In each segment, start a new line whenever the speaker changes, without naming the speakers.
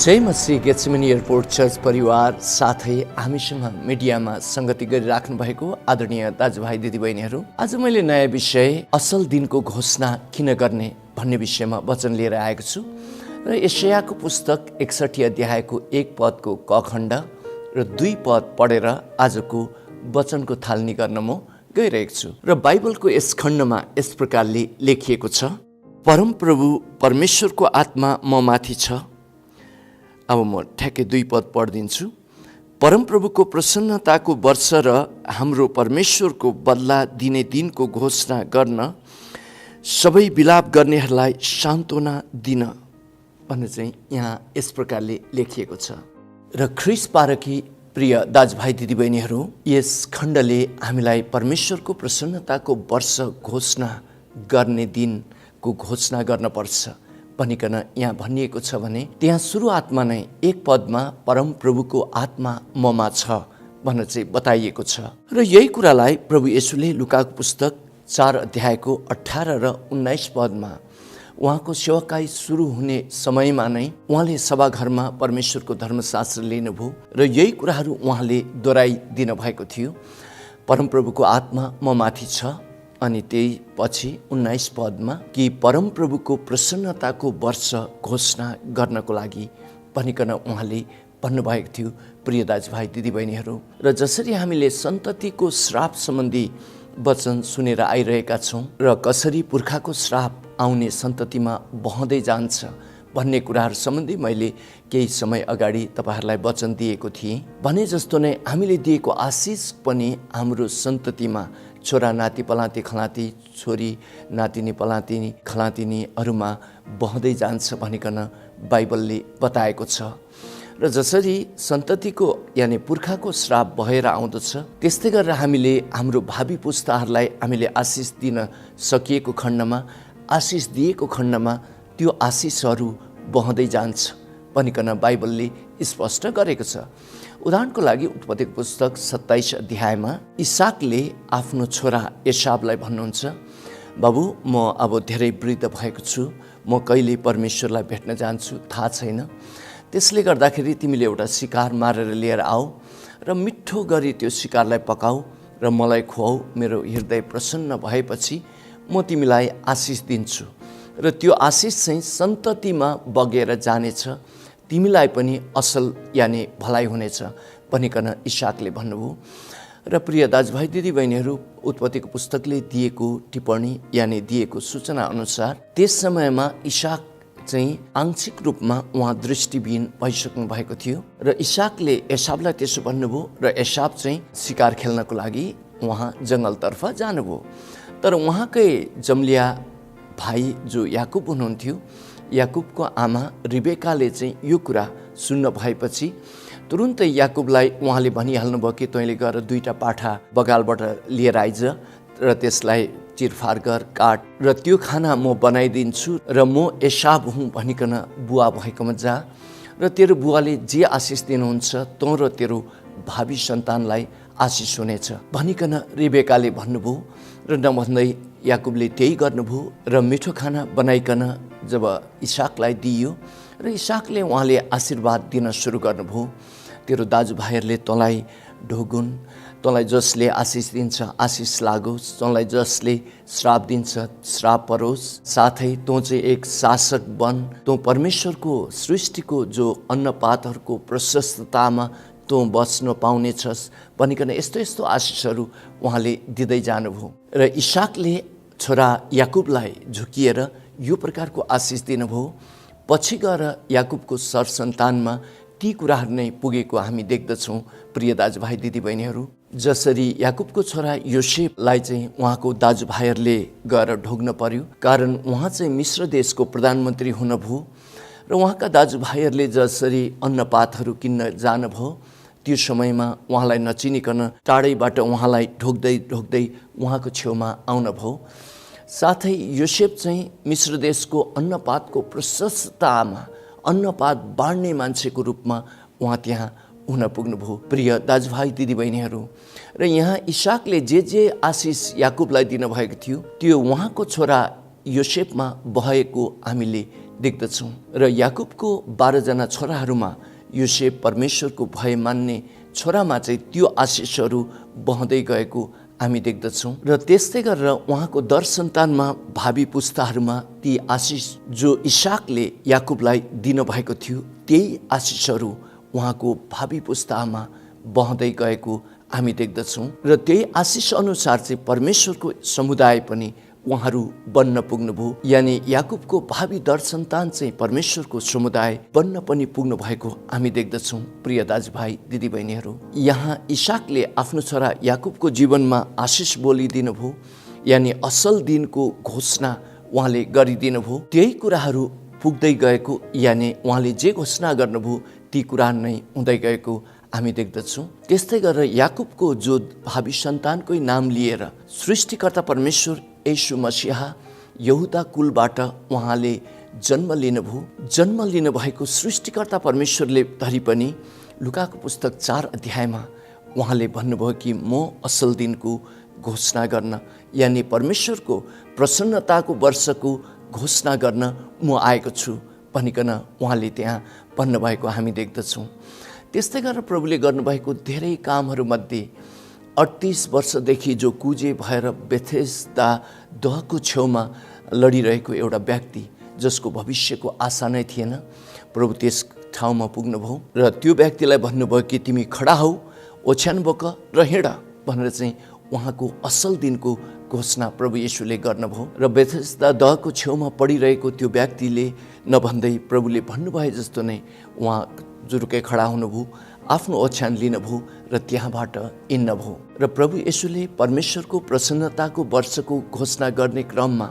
जय मसीह Gethsemane airport church परिवार साथै हामीसँग मिडियामा संगति गरिराख्नु भएको आदरणीय दाजुभाइ दिदीबहिनीहरू, आज मैले नयाँ विषय असल दिनको घोषणा किन गर्ने भन्ने विषयमा वचन लिएर आएको छु र यशायाको पुस्तक 61 अध्यायको 1 पदको क खण्ड र 2 पद पढेर आजको वचनको थालनी गर्न म गइरहेको छु र बाइबलको यस खण्डमा यस प्रकारले लेखिएको छ। परमप्रभु परमेश्वरको आत्मा म माथि छ। अब म ठ्याक्कै 2 पद पढिदिन्छु। परमप्रभुको प्रसन्नताको वर्ष र हाम्रो परमेश्वरको बदला दिने दिनको घोषणा गर्न, सबै विलाप गर्नेहरूलाई सान्त्वना दिन भन्ने चाहिँ यहाँ यस प्रकारले लेखिएको छ। र ख्रिस्ट पारखी प्रिय दाजुभाइ दिदीबहिनीहरू, यस खण्डले हामीलाई परमेश्वरको प्रसन्नताको वर्ष घोषणा गर्ने दिनको घोषणा गर्नुपर्छ भनिकन यहाँ भनिएको छ भने त्यहाँ सुरुवातमा नै 1 पदमा परमप्रभुको आत्मा ममा छ भनेर चाहिँ बताइएको छ। र यही कुरालाई प्रभु येशूले लुकाको पुस्तक 4 अध्यायको 18 र 19 पदमा उहाँको सेवाकाई सुरु हुने समयमा नै उहाँले सभाघरमा परमेश्वरको धर्मशास्त्र लिनुभयो र यही कुराहरू उहाँले दोहोऱ्याइदिनु भएको थियो। परमप्रभुको आत्मा म माथि छ, अनि त्यही पछि 19 पदमा कि परमप्रभुको प्रसन्नताको वर्ष घोषणा गर्नको लागि भनिकन उहाँले भन्नुभएको थियो। प्रिय दाजुभाइ दिदीबहिनीहरू, र जसरी हामीले सन्ततिको श्राप सम्बन्धी वचन सुनेर आइरहेका छौँ र कसरी पुर्खाको श्राप आउने सन्ततिमा बहँदै जान्छ भन्ने कुराहरू सम्बन्धी मैले केही समय अगाडि तपाईँहरूलाई वचन दिएको थिएँ। भने जस्तो नै हामीले दिएको आशिष पनि हाम्रो सन्ततिमा छोरा नाति पलाती खलाती, छोरी नातिनी पलातिनी खलातिनीहरूमा बहँदै जान्छ भनिकन बाइबलले बताएको छ। र जसरी सन्ततिको यानि पुर्खाको श्राप भएर आउँदछ, त्यस्तै गरेर हामीले हाम्रो भावी पुस्ताहरूलाई हामीले आशिष दिन सकिएको खण्डमा, आशिष दिएको खण्डमा त्यो आशिषहरू बहँदै जान्छ भनिकन बाइबलले स्पष्ट गरेको छ। उदाहरणको लागि उत्पत्तिको पुस्तक 27 अध्यायमा इसाकले आफ्नो छोरा एसावलाई भन्नुहुन्छ, बाबु म अब धेरै वृद्ध भएको छु, म कहिले परमेश्वरलाई भेट्न जान्छु थाहा छैन, त्यसले गर्दाखेरि तिमीले एउटा शिकार मारेर लिएर आऊ र मिठो गरी त्यो शिकारलाई पकाऊ र मलाई खुवाऊ। मेरो हृदय प्रसन्न भएपछि म तिमीलाई आशिष दिन्छु र त्यो आशिष चाहिँ सन्ततिमा बगेर जानेछ, तिमीलाई पनि असल यानि भलाइ हुनेछ भनिकन इसाकले भन्नुभयो। र प्रिय दाजुभाइ दिदीबहिनीहरू, उत्पत्तिको पुस्तकले दिएको टिप्पणी यानि दिएको सूचना अनुसार त्यस समयमा इसाक चाहिँ आंशिक रूपमा उहाँ दृष्टिविहीन भइसक्नु भएको थियो र इसाकले एसावलाई त्यसो भन्नुभयो र एसाव चाहिँ शिकार खेल्नको लागि उहाँ जङ्गलतर्फ जानुभयो। तर उहाँकै जम्लिया भाइ जो याकुब हुनुहुन्थ्यो, याकुबको आमा रिबेकाले चाहिँ यो कुरा सुन्न भएपछि तुरुन्तै याकुबलाई उहाँले भनिहाल्नुभयो कि तैँले गएर 2टा पाठा बगालबाट लिएर आइज र त्यसलाई चिरफार गर, काट र त्यो खाना म बनाइदिन्छु र म एसाव हुँ भनिकन बुवा भएकोमा जा र तेरो बुवाले जे आशिष दिनुहुन्छ तँ र तेरो भावी सन्तानलाई आशिष हुनेछ भनिकन रिबेकाले भन्नुभयो। र नभन्दै याकुबले त्यही गर्नुभयो र मिठो खाना बनाइकन जब इसाकलाई दिइयो र इसाकले उहाँले आशीर्वाद दिन सुरु गर्नुभयो, तेरो दाजुभाइहरूले तँलाई ढोगुन्, तँलाई जसले आशिष दिन्छ आशिष लागोस्, तँलाई जसले श्राप दिन्छ श्राप परोस्, साथै तँ चाहिँ एक शासक बन, तँ परमेश्वरको सृष्टिको जो अन्नपातहरूको प्रशस्ततामा तँ बस्न पाउनेछस् भनिकन यस्तो यस्तो आशिषहरू उहाँले दिँदै जानुभयो। र इसाकले छोरा याकुबलाई झुकिएर यो प्रकारको आशिष दिनुभयो। पछि गएर याकुबको सरसन्तानमा ती कुराहरू नै पुगेको हामी देख्दछौँ। प्रिय दाजुभाइ दिदीबहिनीहरू, जसरी याकुबको छोरा योसेफलाई चाहिँ उहाँको दाजुभाइहरूले गएर ढोग्न पर्यो, कारण उहाँ चाहिँ मिश्र देशको प्रधानमन्त्री हुनुभयो र उहाँका दाजुभाइहरूले जसरी अन्नपातहरू किन्न जानुभयो त्यो समयमा उहाँलाई नचिनिकन टाढैबाट उहाँलाई ढोग्दै ढोग्दै उहाँको छेउमा आउनुभयो। साथै योसेफ चाहिँ मिश्र देशको अन्नपातको प्रशस्ततामा अन्नपात बाँड्ने मान्छेको रूपमा उहाँ त्यहाँ हुन पुग्नुभयो। प्रिय दाजुभाइ दिदीबहिनीहरू, र यहाँ इसाकले जे आशिष याकुबलाई दिनुभएको थियो त्यो उहाँको छोरा योसेफमा भएको हामीले देख्दछौँ। र याकुबको 12 जना छोराहरूमा योसेफ परमेश्वरको भय मान्ने छोरामा चाहिँ त्यो आशिषहरू बहँदै गएको हामी देख्दछौँ। र त्यस्तै गरेर उहाँको दर सन्तानमा भावी पुस्ताहरूमा ती आशिष जो इसाकले याकुबलाई दिनुभएको थियो त्यही आशिषहरू उहाँको भावी पुस्तामा बहँदै गएको हामी देख्दछौँ। र त्यही आशिष अनुसार चाहिँ परमेश्वरको समुदाय पनि उहाँहरू बन्न पुग्नुभयो। यानि याकुबको भावी दर सन्तान चाहिँ परमेश्वरको समुदाय बन्न पनि पुग्नु भएको हामी देख्दछौँ। प्रिय दाजुभाइ दिदीबहिनीहरू, यहाँ इसाकले आफ्नो छोरा याकुबको जीवनमा आशिष बोलिदिनु भयो, यानि असल दिनको घोषणा उहाँले गरिदिनु भयो। त्यही कुराहरू पुग्दै गएको, यानि उहाँले जे घोषणा गर्नुभयो ती कुरा नै हुँदै गएको हामी देख्दछौँ। त्यस्तै गरेर याकुबको जो भावी सन्तानकै नाम लिएर सृष्टिकर्ता परमेश्वर येशू मसीह यहुदा कुलबाट उहाँले जन्म लिनुभयो। जन्म लिनुभएको सृष्टिकर्ता परमेश्वरले धरि पनि लुकाको पुस्तक 4 अध्यायमा उहाँले भन्नुभयो कि म असल दिनको घोषणा गर्न, यानि परमेश्वरको प्रसन्नताको वर्षको घोषणा गर्न म आएको छु भनिकन उहाँले त्यहाँ भन्नुभएको हामी देख्दछौँ। त्यस्तै गरेर प्रभुले गर्नुभएको धेरै कामहरूमध्ये 38 वर्षदेखि जो कुजे भएर बेथेस्दा दहको छेउमा लडिरहेको एउटा व्यक्ति जसको भविष्यको आशा नै थिएन, प्रभु त्यस ठाउँमा पुग्नुभयो र त्यो व्यक्तिलाई भन्नुभयो कि तिमी खडा हौ, ओछ्यान बोक र हिँड भनेर चाहिँ उहाँको असल दिनको घोषणा प्रभु येशूले गर्नुभयो। र बेथेस्दा दहको छेउमा पडिरहेको त्यो व्यक्तिले नभन्दै प्रभुले भन्नुभए जस्तो नै उहाँ जुरुकै खडा हुनुभयो, आफ्नो ओछ्यान लिनुभयो र त्यहाँबाट हिँड्नुभयो। र प्रभु येशूले परमेश्वरको प्रसन्नताको वर्षको घोषणा गर्ने क्रममा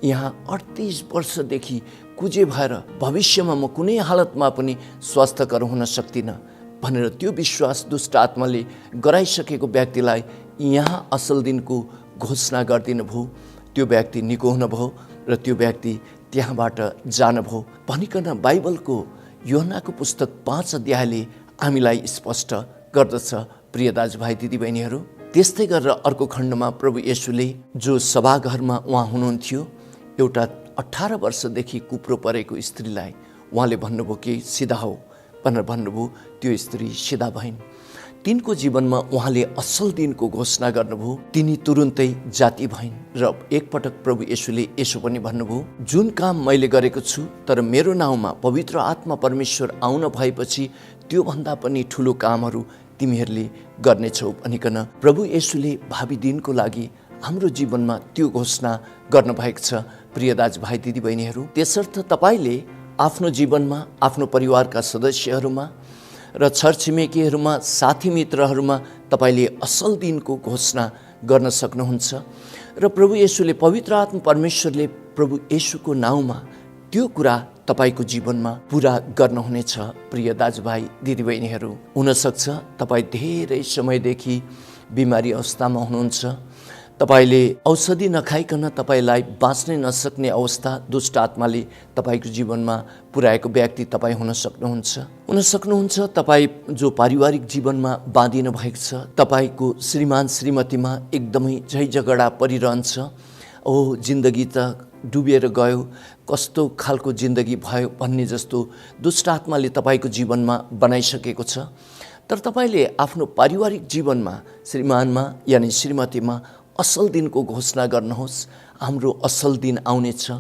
यहाँ 38 वर्षदेखि कुजे भएर भविष्यमा म कुनै हालतमा पनि स्वास्थ्यकर हुन सक्दिनँ भनेर त्यो विश्वास दुष्ट आत्माले गराइसकेको व्यक्तिलाई यहाँ असल दिनको घोषणा गरिदिनु भयो। त्यो व्यक्ति निको हुनुभयो र त्यो व्यक्ति त्यहाँबाट जानुभयो भनिकन बाइबलको यूहन्नाको पुस्तक 5 अध्यायले हामीलाई स्पष्ट गर्दछ। प्रिय दाजुभाइ दिदीबहिनीहरू, त्यस्तै गरेर अर्को खण्डमा प्रभु येशूले जो सभाघरमा उहाँ हुनुहुन्थ्यो, एउटा 18 वर्षदेखि कुप्रो परेको स्त्रीलाई उहाँले भन्नुभयो कि सिधा हो भनेर भन्नुभयो। त्यो स्त्री सिधा भइन्। तिनको जीवनमा उहाँले असल दिनको घोषणा गर्नुभयो। तिनी तुरुन्तै जाति भइन् र एकपटक प्रभु येशूले यसो पनि भन्नुभयो, जुन काम मैले गरेको छु तर मेरो नाउँमा पवित्र आत्मा परमेश्वर आउन भएपछि त्योभन्दा पनि ठुलो कामहरू तिमीहरूले गर्नेछौ भनिकन प्रभु येशूले भावी दिनको लागि हाम्रो जीवनमा त्यो घोषणा गर्नुभएको छ। प्रिय दाजुभाइ दिदीबहिनीहरू, त्यसर्थ तपाईँले आफ्नो जीवनमा, आफ्नो परिवारका सदस्यहरूमा र छरछिमेकीहरूमा, साथी मित्रहरूमा तपाईँले असल दिनको घोषणा गर्न सक्नुहुन्छ र प्रभु येशूले पवित्र आत्मा परमेश्वरले प्रभु येशूको नाउँमा त्यो कुरा तपाईँको जीवनमा पुरा गर्नुहुनेछ। प्रिय दाजुभाइ दिदीबहिनीहरू, हुनसक्छ तपाईँ धेरै समयदेखि बिमारी अवस्थामा हुनुहुन्छ, तपाईँले औषधि नखाइकन तपाईँलाई बाँच्नै नसक्ने अवस्था दुष्ट आत्माले तपाईँको जीवनमा पुर्याएको व्यक्ति तपाईँ हुन सक्नुहुन्छ। तपाईँ जो पारिवारिक जीवनमा बाँधिनु भएको छ, तपाईँको श्रीमान श्रीमतीमा एकदमै झैझगडा परिरहन्छ। ओ जिन्दगी त डुबेर गयो, कस्तो खालको जिन्दगी भयो भन्ने जस्तो दुष्ट आत्माले तपाईँको जीवनमा बनाइसकेको छ। तर तपाईँले आफ्नो पारिवारिक जीवनमा श्रीमानमा यानि श्रीमतीमा असल दिनको घोषणा गर्नुहोस्। हाम्रो असल दिन आउनेछ।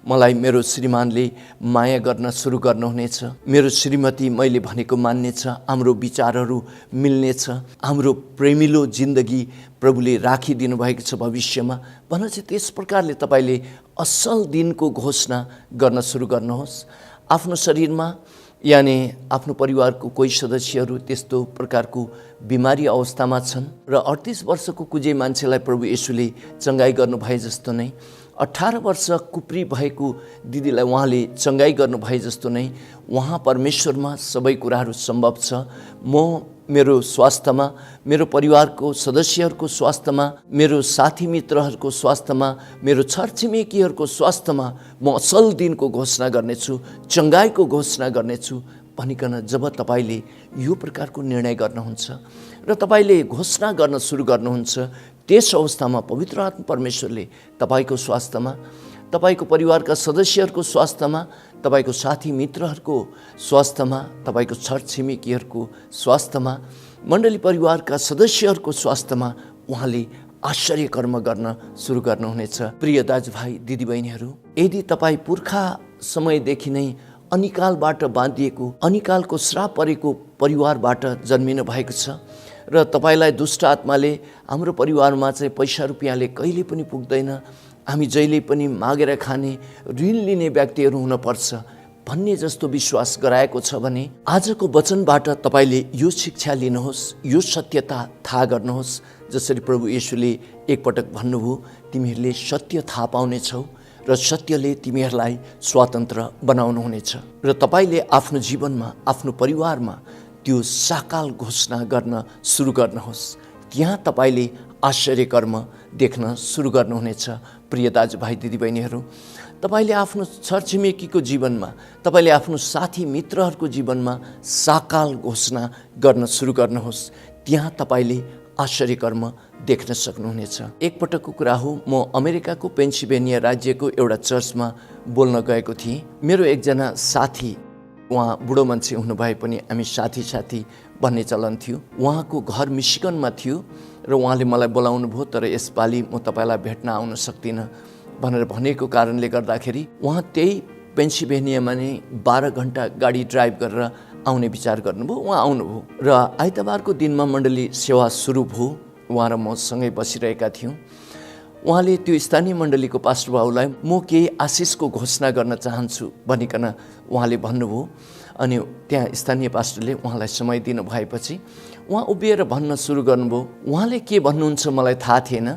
मलाई मेरो श्रीमानले माया गर्न सुरु गर्नुहुनेछ, मेरो श्रीमती मैले भनेको मान्नेछ, हाम्रो विचारहरू मिल्नेछ, हाम्रो प्रेमिलो जिन्दगी प्रभुले राखिदिनु भएको छ भविष्यमा भनेर चाहिँ त्यस प्रकारले तपाईँले असल दिनको घोषणा गर्न सुरु गर्नुहोस्। आफ्नो शरीरमा यानि आफ्नो परिवारको कोही सदस्यहरू त्यस्तो प्रकारको बिमारी अवस्थामा छन् र 38 वर्षको कुजे मान्छेलाई प्रभु येशूले चङ्गाई गर्नुभए जस्तो नै 18 वर्ष कुप्री भएको दिदीलाई उहाँले चङ्गाई गर्नुभए जस्तो नै उहाँ परमेश्वरमा सबै कुराहरू सम्भव छ। म मेरो स्वास्थ्यमा, मेरो परिवारको सदस्यहरूको स्वास्थ्यमा, मेरो साथी मित्रहरूको स्वास्थ्यमा, मेरो छरछिमेकीहरूको स्वास्थ्यमा म असल दिनको घोषणा गर्नेछु, चङ्गाईको घोषणा गर्नेछु भनिकन जब तपाईँले यो प्रकारको निर्णय गर्नुहुन्छ र तपाईँले घोषणा गर्न सुरु गर्नुहुन्छ, त्यस अवस्थामा पवित्र आत्मा परमेश्वरले तपाईँको स्वास्थ्यमा, तपाईँको परिवारका सदस्यहरूको स्वास्थ्यमा, तपाईँको साथी मित्रहरूको स्वास्थ्यमा, तपाईँको छर छिमेकीहरूको स्वास्थ्यमा, मण्डली परिवारका सदस्यहरूको स्वास्थ्यमा उहाँले आश्चर्य कर्म गर्न सुरु गर्नुहुनेछ। प्रिय दाजुभाइ दिदीबहिनीहरू, यदि तपाईँ पुर्खा समयदेखि नै अनिकालबाट बाँधिएको, अनिकालको श्राप परेको परिवारबाट जन्मिनु भएको छ र तपाईँलाई दुष्ट आत्माले हाम्रो परिवारमा चाहिँ पैसा रुपियाँले कहिले पनि पुग्दैन, हामी जहिले पनि मागेर खाने, ऋण लिने व्यक्तिहरू हुनपर्छ भन्ने जस्तो विश्वास गराएको छ भने आजको वचनबाट तपाईँले यो शिक्षा लिनुहोस्, यो सत्यता थाहा गर्नुहोस्। जसरी प्रभु येशूले एकपटक भन्नुभयो, तिमीहरूले सत्य थाहा पाउनेछौ र सत्यले तिमीहरूलाई स्वतन्त्र बनाउनुहुनेछ। र तपाईँले आफ्नो जीवनमा, आफ्नो परिवारमा त्यो साकाल घोषणा गर्न सुरु गर्नुहोस्। त्यहाँ तपाईँले आश्चर्य कर्म देख्न सुरु गर्नुहुनेछ। प्रिय दाजुभाइ दिदीबहिनीहरू, तपाईँले आफ्नो छरछिमेकीको जीवनमा, तपाईँले आफ्नो साथी मित्रहरूको जीवनमा साकाल घोषणा गर्न सुरु गर्नुहोस्। त्यहाँ तपाईँले आश्चर्य कर्म देख्न सक्नुहुनेछ। एकपटकको कुरा हो, म अमेरिकाको पेन्सिल्भेनिया राज्यको एउटा चर्चमा बोल्न गएको थिएँ। मेरो एकजना साथी, उहाँ बुढो मान्छे हुनुभए पनि हामी साथी भन्ने चलन थियो। उहाँको घर मिशिगनमा थियो र उहाँले मलाई बोलाउनु भयो, तर यसपालि म तपाईँलाई भेट्न आउन सक्दिनँ भनेर भनेको कारणले गर्दाखेरि उहाँ त्यही पेन्सिल्भेनियामा नै 12 घन्टा गाडी ड्राइभ गरेर आउने विचार गर्नुभयो। उहाँ आउनुभयो र आइतबारको दिनमा मण्डली सेवा सुरु भयो। उहाँ र म सँगै बसिरहेका थियौँ। उहाँले त्यो स्थानीय मण्डलीको पास्टर बाबुलाई म केही आशिषको घोषणा गर्न चाहन्छु भनिकन उहाँले भन्नुभयो। अनि त्यहाँ स्थानीय पास्टरले उहाँलाई समय दिनु भएपछि उहाँ उभिएर भन्न सुरु गर्नुभयो। उहाँले के भन्नुहुन्छ मलाई थाहा थिएन।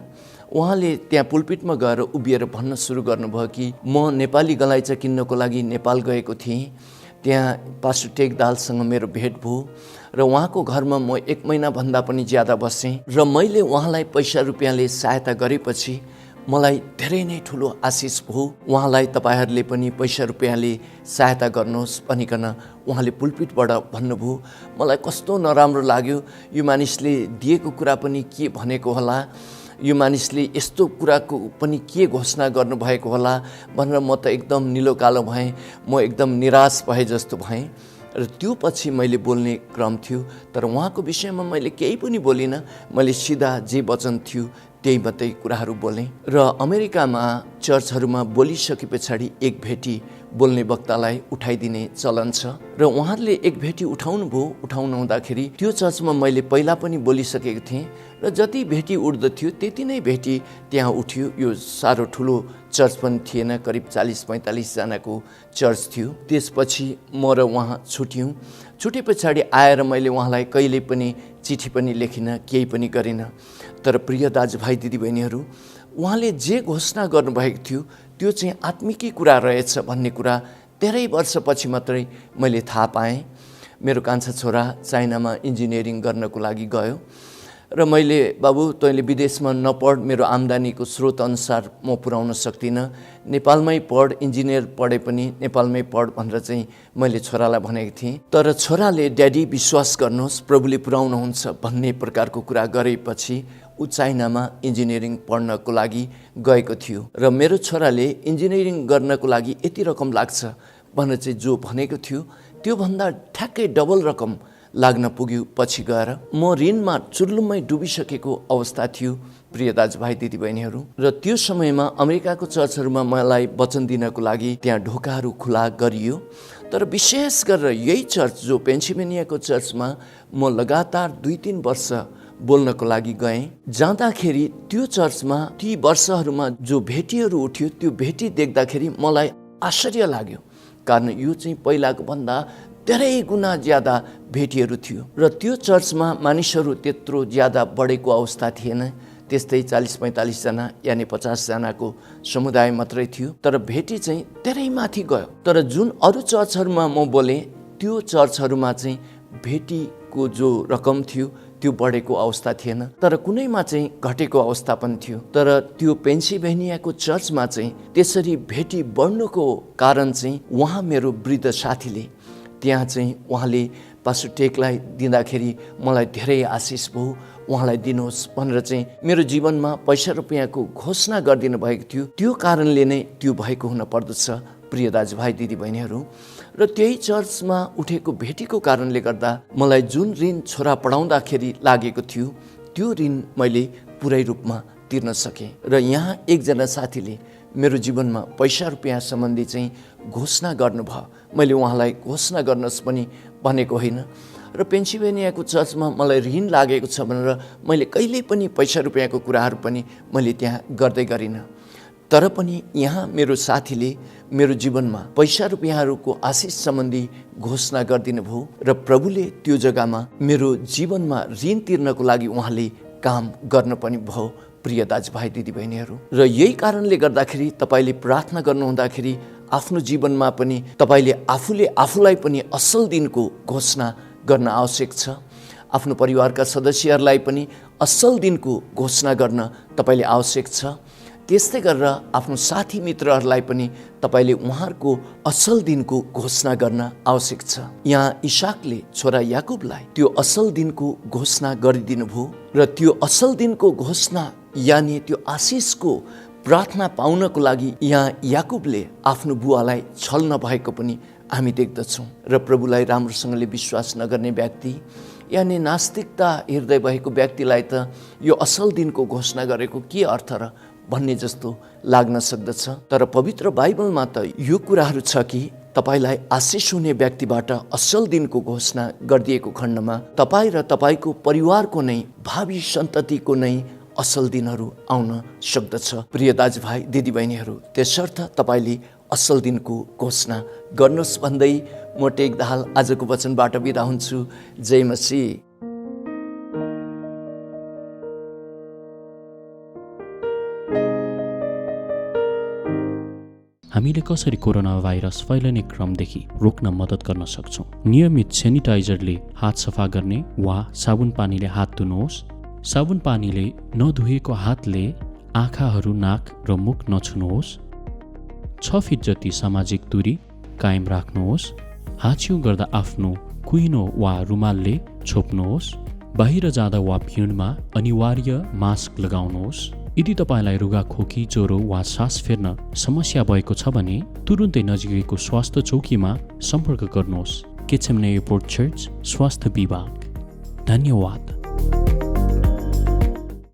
उहाँले त्यहाँ पुलपिटमा गएर उभिएर भन्न सुरु गर्नुभयो कि म नेपाली गलैँचा किन्नको लागि नेपाल गएको थिएँ। त्यहाँ पास्टर टेकदालसँग मेरो भेट भयो र उहाँको घरमा म 1 महिनाभन्दा पनि ज्यादा बसेँ र मैले उहाँलाई पैसा रुपियाँले सहायता गरेपछि मलाई धेरै नै ठुलो आशिष भयो। उहाँलाई तपाईँहरूले पनि पैसा रुपियाँले सहायता गर्नुहोस् भनिकन उहाँले पुलपिटबाट भन्नुभयो। मलाई कस्तो नराम्रो लाग्यो, यो मानिसले दिएको कुरा पनि के भनेको होला, यो मानिसले यस्तो कुराको पनि के घोषणा गर्नुभएको होला भनेर म त एकदम निलो कालो भएँ। म एकदम निराश भए जस्तो भएँ र त्यो पछि मैले बोल्ने क्रम थियो, तर उहाँको विषयमा मैले केही पनि बोलिनँ। मैले सिधा जे वचन थियो त्यही मात्रै कुराहरू बोलेँ। र अमेरिकामा चर्चहरूमा बोलिसके पछाडि एक भेटी बोल्ने वक्तालाई उठाइदिने चलन छ र उहाँहरूले एक भेटी उठाउनु हुँदाखेरि त्यो चर्चमा मैले पहिला पनि बोलिसकेको थिएँ र जति भेटी उठ्दथ्यो त्यति नै भेटी त्यहाँ उठ्यो। यो साह्रो ठुलो चर्च पनि थिएन, करिब 40-45 जनाको चर्च थियो। त्यसपछि म र उहाँ छुटे पछाडि आएर मैले उहाँलाई कहिले पनि चिठी पनि लेखिनँ, केही पनि गरिनँ। तर प्रिय दाजुभाइ दिदीबहिनीहरू, उहाँले जे घोषणा गर्नुभएको थियो त्यो चाहिँ आत्मिकै कुरा रहेछ भन्ने कुरा धेरै वर्षपछि मात्रै मैले थाहा पाएँ। मेरो कान्छा छोरा चाइनामा इन्जिनियरिङ गर्नको लागि गयो र मैले, बाबु तैँले विदेशमा नपढ, मेरो आम्दानीको स्रोत अनुसार म पुर्याउन सक्दिनँ, नेपालमै पढ, इन्जिनियर पढे पनि नेपालमै पढ भनेर चाहिँ मैले छोरालाई भनेको थिएँ। तर छोराले ड्याडी विश्वास गर्नुहोस् प्रभुले पुर्याउनुहुन्छ भन्ने प्रकारको कुरा गरेपछि ऊ चाइनामा इन्जिनियरिङ पढ्नको लागि गएको थियो र मेरो छोराले इन्जिनियरिङ गर्नको लागि यति रकम लाग्छ भनेर चाहिँ जो भनेको थियो त्योभन्दा ठ्याक्कै डबल रकम लाग्न पुग्यो। पछि गएर म ऋणमा चुर्लुम्मै डुबिसकेको अवस्था थियो। प्रिय दाजुभाइ दिदीबहिनीहरू, र त्यो समयमा अमेरिकाको चर्चहरूमा मलाई वचन दिनको लागि त्यहाँ ढोकाहरू खुला गरियो। तर विशेष गरेर यही चर्च जो पेन्सिल्भेनियाको चर्चमा म लगातार 2-3 वर्ष बोल्नको लागि गएँ। जाँदाखेरि त्यो चर्चमा ती वर्षहरूमा जो भेटीहरू उठ्यो त्यो भेटी देख्दाखेरि मलाई आश्चर्य लाग्यो, कारण यो चाहिँ पहिलाको भन्दा धेरै गुणा ज्यादा भेटीहरू थियो र त्यो चर्चमा मानिसहरू त्यत्रो ज्यादा बढेको अवस्था थिएन। त्यस्तै 40-45 जना यानि 50 जनाको समुदाय मात्रै थियो, तर भेटी चाहिँ धेरै माथि गयो। तर जुन अरू चर्चहरूमा म बोलेँ त्यो चर्चहरूमा चाहिँ भेटीको जो रकम थियो त्यो बढेको अवस्था थिएन, तर कुनैमा चाहिँ घटेको अवस्था पनि थियो। तर त्यो पेन्सिल्भेनियाको चर्चमा चाहिँ त्यसरी भेटी बढ्नुको कारण चाहिँ उहाँ मेरो वृद्ध साथीले त्यहाँ चाहिँ उहाँले पास्टर टेकलाई दिँदाखेरि मलाई धेरै आशिष भयो, उहाँलाई दिनुहोस् भनेर चाहिँ मेरो जीवनमा पैसा रुपियाँको घोषणा गरिदिनु भएको थियो। त्यो कारणले नै त्यो भएको हुन पर्दछ प्रिय दाजुभाइ दिदीबहिनीहरू। र त्यही चर्चमा उठेको भेटीको कारणले गर्दा मलाई जुन ऋण छोरा पढाउँदाखेरि लागेको थियो त्यो ऋण मैले पुरै रूपमा तिर्न सकेँ। र यहाँ एकजना साथीले मेरो जीवनमा पैसा रुपियाँ सम्बन्धी चाहिँ घोषणा गर्नुभयो। मैले उहाँलाई घोषणा गर्नुहोस् पनि भनेको होइन। र पेन्सिल्भेनियाको चर्चमा मलाई ऋण लागेको छ भनेर मैले कहिल्यै पनि पैसा रुपियाँको कुराहरू पनि मैले त्यहाँ गर्दै गरिनँ। तर पनि यहाँ मेरो साथीले मेरो जीवनमा पैसा रुपियाँहरूको आशिष सम्बन्धी घोषणा गरिदिनु भयो र प्रभुले त्यो जग्गामा मेरो जीवनमा ऋण तिर्नको लागि उहाँले काम गर्न पनि भयो प्रिय दाजुभाइ दिदीबहिनीहरू। र यही कारणले गर्दाखेरि तपाईँले प्रार्थना गर्नुहुँदाखेरि आफ्नो जीवनमा पनि तपाईँले आफूले आफूलाई पनि असल दिनको घोषणा गर्न आवश्यक छ। आफ्नो परिवारका सदस्यहरूलाई पनि असल दिनको घोषणा गर्न तपाईँले आवश्यक छ। त्यस्तै गरेर आफ्नो साथी मित्रहरूलाई पनि तपाईँले उहाँहरूको असल दिनको घोषणा गर्न आवश्यक छ। यहाँ इसाकले छोरा याकुबलाई त्यो असल दिनको घोषणा गरिदिनु भयो र त्यो असल दिनको घोषणा यानि त्यो आशिषको प्रार्थना पाउनको लागि यहाँ याकुबले आफ्नो बुवालाई छल्न भएको पनि हामी देख्दछौँ। र प्रभुलाई राम्रोसँगले विश्वास नगर्ने व्यक्ति यानि नास्तिकता हृदय भएको व्यक्तिलाई त यो असल दिनको घोषणा गरेको के अर्थ र भन्ने जस्तो लाग्न सक्दछ। तर पवित्र बाइबलमा त यो कुराहरू छ कि तपाईँलाई आशिष हुने व्यक्तिबाट असल दिनको घोषणा गरिदिएको खण्डमा तपाईँ र तपाईँको परिवारको नै भावी सन्ततिको नै असल दिनहरू आउन सक्दछ प्रिय दाजुभाइ दिदीबहिनीहरू। त्यसर्थ तपाईँले असल दिनको घोषणा गर्नुहोस् भन्दै म टेक दाहाल आजको वचनबाट बिदा हुन्छु। जय मसीह।
हामीले कसरी कोरोना भाइरस फैलिने क्रमदेखि रोक्न मद्दत गर्न सक्छौँ? नियमित सेनिटाइजरले हात सफा गर्ने वा साबुन पानीले हात धुनुहोस्। साबुन पानीले नधुएको हातले आँखाहरू, नाक र मुख नछुनुहोस्। 6 फिट जति सामाजिक दूरी कायम राख्नुहोस्। हाछिउ गर्दा आफ्नो कुहिनो वा रुमालले छोप्नुहोस्। बाहिर जाँदा वा भिडमा अनिवार्य मास्क लगाउनुहोस्। यदि तपाईँलाई रुगा खोकी, ज्वरो वा सास फेर्न समस्या भएको छ भने तुरुन्तै नजिकैको स्वास्थ्य चौकीमा सम्पर्क गर्नुहोस्। गेत्सेमने एयरपोर्ट चर्च स्वास्थ्य विभाग। धन्यवाद।